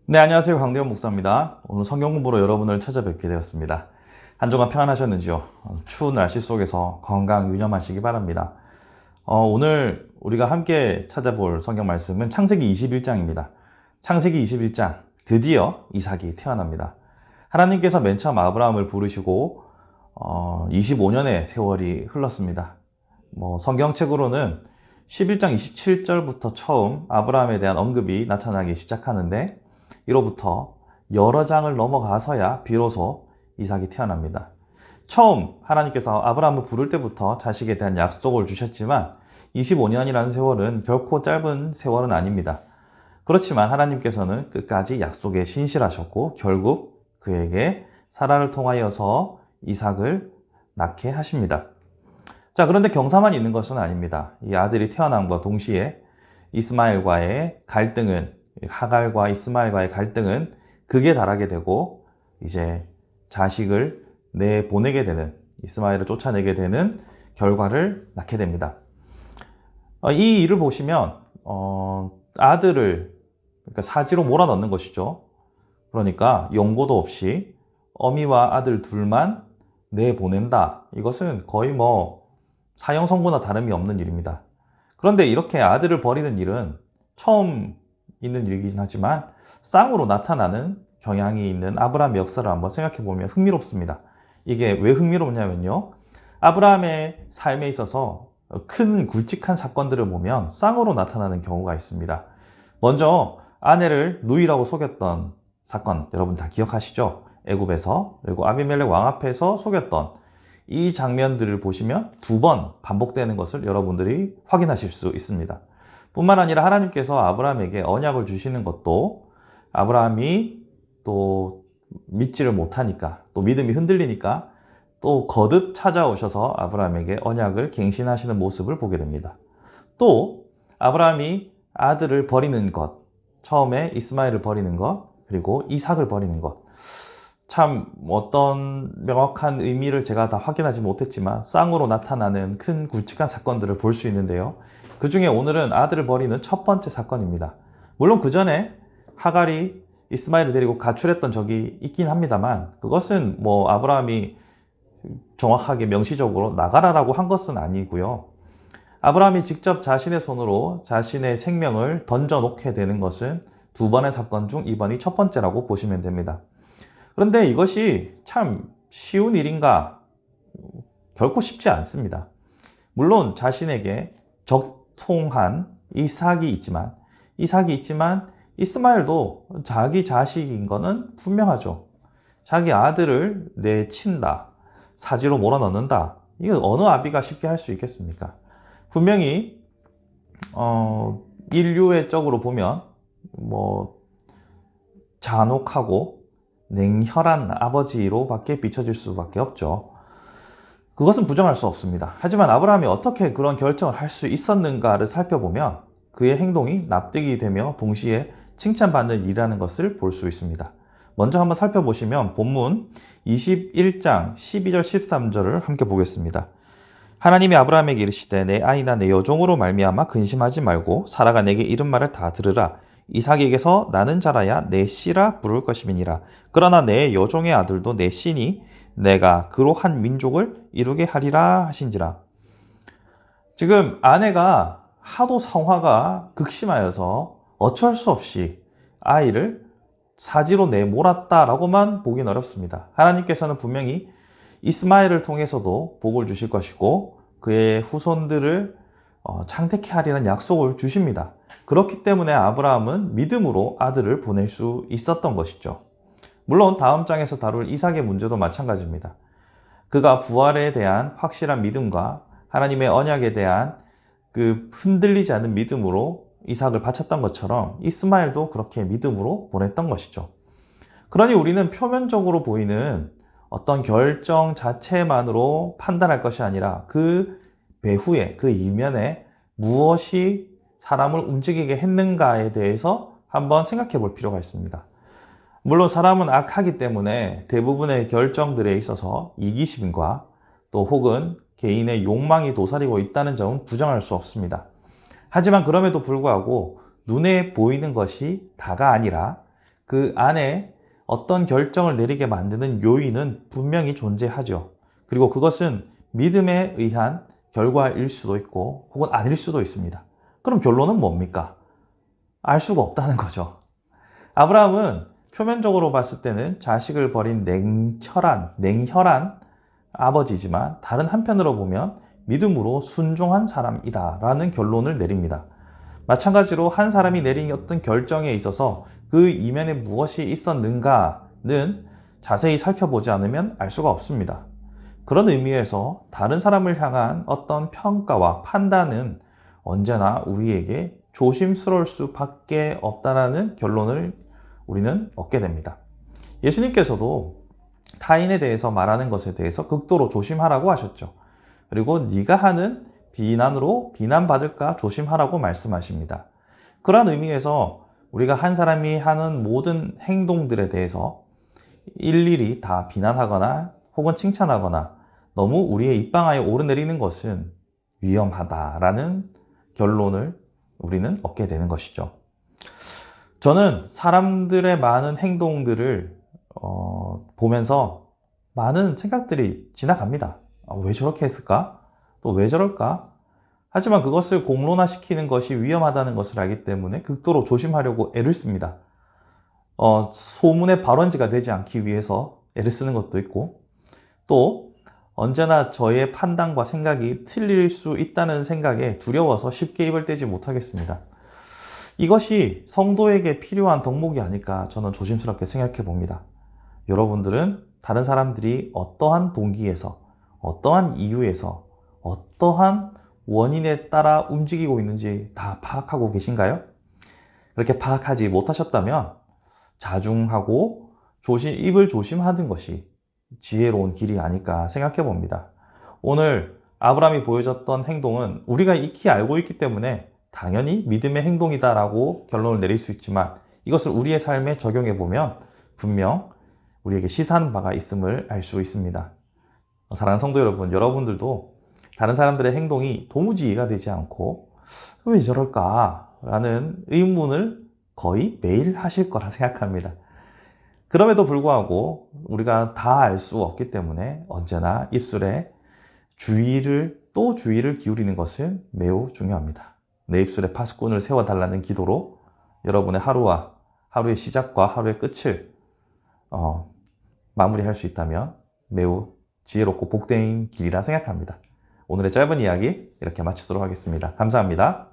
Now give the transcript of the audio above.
네, 안녕하세요. 강대원 목사입니다. 오늘 성경 공부로 여러분을 찾아뵙게 되었습니다. 한 주간 평안하셨는지요? 추운 날씨 속에서 건강 유념하시기 바랍니다. 오늘 우리가 함께 찾아볼 성경 말씀은 창세기 21장입니다. 창세기 21장, 드디어 이삭이 태어납니다. 하나님께서 맨 처음 아브라함을 부르시고 25년의 세월이 흘렀습니다. 성경책으로는 11장 27절부터 처음 아브라함에 대한 언급이 나타나기 시작하는데 이로부터 여러 장을 넘어가서야 비로소 이삭이 태어납니다. 처음 하나님께서 아브라함을 부를 때부터 자식에 대한 약속을 주셨지만 25년이라는 세월은 결코 짧은 세월은 아닙니다. 그렇지만 하나님께서는 끝까지 약속에 신실하셨고 결국 그에게 사라를 통하여서 이삭을 낳게 하십니다. 자, 그런데 경사만 있는 것은 아닙니다. 이 아들이 태어남과 동시에 이스마엘과의 갈등은 하갈과 이스마엘과의 갈등은 극에 달하게 되고 이제 자식을 내보내게 되는, 이스마엘을 쫓아내게 되는 결과를 낳게 됩니다. 이 일을 보시면 아들을 그러니까 사지로 몰아넣는 것이죠. 그러니까 용고도 없이 어미와 아들 둘만 내보낸다. 이것은 거의 사형 선고나 다름이 없는 일입니다. 그런데 이렇게 아들을 버리는 일은 처음 있는 일이긴 하지만 쌍으로 나타나는 경향이 있는 아브라함의 역사를 한번 생각해 보면 흥미롭습니다. 이게 왜 흥미롭냐면요. 아브라함의 삶에 있어서 큰 굵직한 사건들을 보면 쌍으로 나타나는 경우가 있습니다. 먼저 아내를 누이라고 속였던 사건, 여러분 다 기억하시죠? 애굽에서, 그리고 아비멜렉 왕 앞에서 속였던 이 장면들을 보시면 두 번 반복되는 것을 여러분들이 확인하실 수 있습니다. 뿐만 아니라 하나님께서 아브라함에게 언약을 주시는 것도 아브라함이 또 믿지를 못하니까, 또 믿음이 흔들리니까 또 거듭 찾아오셔서 아브라함에게 언약을 갱신하시는 모습을 보게 됩니다. 또 아브라함이 아들을 버리는 것, 처음에 이스마엘을 버리는 것, 그리고 이삭을 버리는 것, 참 어떤 명확한 의미를 제가 다 확인하지 못했지만 쌍으로 나타나는 큰 굵직한 사건들을 볼 수 있는데요. 그 중에 오늘은 아들을 버리는 첫 번째 사건입니다. 물론 그 전에 하갈이 이스마엘을 데리고 가출했던 적이 있긴 합니다만 그것은 아브라함이 정확하게 명시적으로 나가라라고 한 것은 아니고요. 아브라함이 직접 자신의 손으로 자신의 생명을 던져놓게 되는 것은 두 번의 사건 중 이번이 첫 번째라고 보시면 됩니다. 그런데 이것이 참 쉬운 일인가? 결코 쉽지 않습니다. 물론 자신에게 적통한 이삭이 있지만 이스마엘도 자기 자식인 것은 분명하죠. 자기 아들을 내친다, 사지로 몰아넣는다. 이거 어느 아비가 쉽게 할 수 있겠습니까? 분명히 인류의 쪽으로 보면 잔혹하고 냉혈한 아버지로밖에 비춰질 수밖에 없죠. 그것은 부정할 수 없습니다. 하지만 아브라함이 어떻게 그런 결정을 할 수 있었는가를 살펴보면 그의 행동이 납득이 되며 동시에 칭찬받는 일이라는 것을 볼 수 있습니다. 먼저 한번 살펴보시면 본문 21장 12절 13절을 함께 보겠습니다. 하나님이 아브라함에게 이르시되 내 아이나 내 여종으로 말미암아 근심하지 말고 사라가 내게 이른 말을 다 들으라. 이삭에게서 나는 자라야 내 씨라 부를 것임이니라. 그러나 내 여종의 아들도 내 씨니 내가 그로 한 민족을 이루게 하리라 하신지라. 지금 아내가 하도 성화가 극심하여서 어쩔 수 없이 아이를 사지로 내몰았다라고만 보긴 어렵습니다. 하나님께서는 분명히 이스마엘을 통해서도 복을 주실 것이고 그의 후손들을 창택케 하리는 약속을 주십니다. 그렇기 때문에 아브라함은 믿음으로 아들을 보낼 수 있었던 것이죠. 물론 다음 장에서 다룰 이삭의 문제도 마찬가지입니다. 그가 부활에 대한 확실한 믿음과 하나님의 언약에 대한 그 흔들리지 않는 믿음으로 이삭을 바쳤던 것처럼 이스마엘도 그렇게 믿음으로 보냈던 것이죠. 그러니 우리는 표면적으로 보이는 어떤 결정 자체만으로 판단할 것이 아니라 그 배후에, 그 이면에 무엇이 사람을 움직이게 했는가에 대해서 한번 생각해 볼 필요가 있습니다. 물론 사람은 악하기 때문에 대부분의 결정들에 있어서 이기심과 또 혹은 개인의 욕망이 도사리고 있다는 점은 부정할 수 없습니다. 하지만 그럼에도 불구하고 눈에 보이는 것이 다가 아니라 그 안에 어떤 결정을 내리게 만드는 요인은 분명히 존재하죠. 그리고 그것은 믿음에 의한 결과일 수도 있고 혹은 아닐 수도 있습니다. 그럼 결론은 뭡니까? 알 수가 없다는 거죠. 아브라함은 표면적으로 봤을 때는 자식을 버린 냉혈한 아버지지만 다른 한편으로 보면 믿음으로 순종한 사람이다라는 결론을 내립니다. 마찬가지로 한 사람이 내린 어떤 결정에 있어서 그 이면에 무엇이 있었는가는 자세히 살펴보지 않으면 알 수가 없습니다. 그런 의미에서 다른 사람을 향한 어떤 평가와 판단은 언제나 우리에게 조심스러울 수밖에 없다는 결론을 우리는 얻게 됩니다. 예수님께서도 타인에 대해서 말하는 것에 대해서 극도로 조심하라고 하셨죠. 그리고 네가 하는 비난으로 비난받을까 조심하라고 말씀하십니다. 그러한 의미에서 우리가 한 사람이 하는 모든 행동들에 대해서 일일이 다 비난하거나 혹은 칭찬하거나 너무 우리의 입방아에 오르내리는 것은 위험하다라는 결론을 우리는 얻게 되는 것이죠. 저는 사람들의 많은 행동들을 보면서 많은 생각들이 지나갑니다. 왜 저렇게 했을까? 또 왜 저럴까? 하지만 그것을 공론화시키는 것이 위험하다는 것을 알기 때문에 극도로 조심하려고 애를 씁니다. 소문의 발원지가 되지 않기 위해서 애를 쓰는 것도 있고, 또 언제나 저의 판단과 생각이 틀릴 수 있다는 생각에 두려워서 쉽게 입을 떼지 못하겠습니다. 이것이 성도에게 필요한 덕목이 아닐까 저는 조심스럽게 생각해 봅니다. 여러분들은 다른 사람들이 어떠한 동기에서, 어떠한 이유에서, 어떠한 원인에 따라 움직이고 있는지 다 파악하고 계신가요? 그렇게 파악하지 못하셨다면 자중하고 입을 조심하는 것이 지혜로운 길이 아닐까 생각해 봅니다. 오늘 아브라함이 보여줬던 행동은 우리가 익히 알고 있기 때문에 당연히 믿음의 행동이다라고 결론을 내릴 수 있지만 이것을 우리의 삶에 적용해 보면 분명 우리에게 시사하는 바가 있음을 알 수 있습니다. 사랑하는 성도 여러분, 여러분들도 다른 사람들의 행동이 도무지 이해가 되지 않고 왜 저럴까? 라는 의문을 거의 매일 하실 거라 생각합니다. 그럼에도 불구하고 우리가 다 알 수 없기 때문에 언제나 입술에 주의를 기울이는 것은 매우 중요합니다. 내 입술에 파수꾼을 세워달라는 기도로 여러분의 하루의 시작과 하루의 끝을 마무리할 수 있다면 매우 지혜롭고 복된 길이라 생각합니다. 오늘의 짧은 이야기 이렇게 마치도록 하겠습니다. 감사합니다.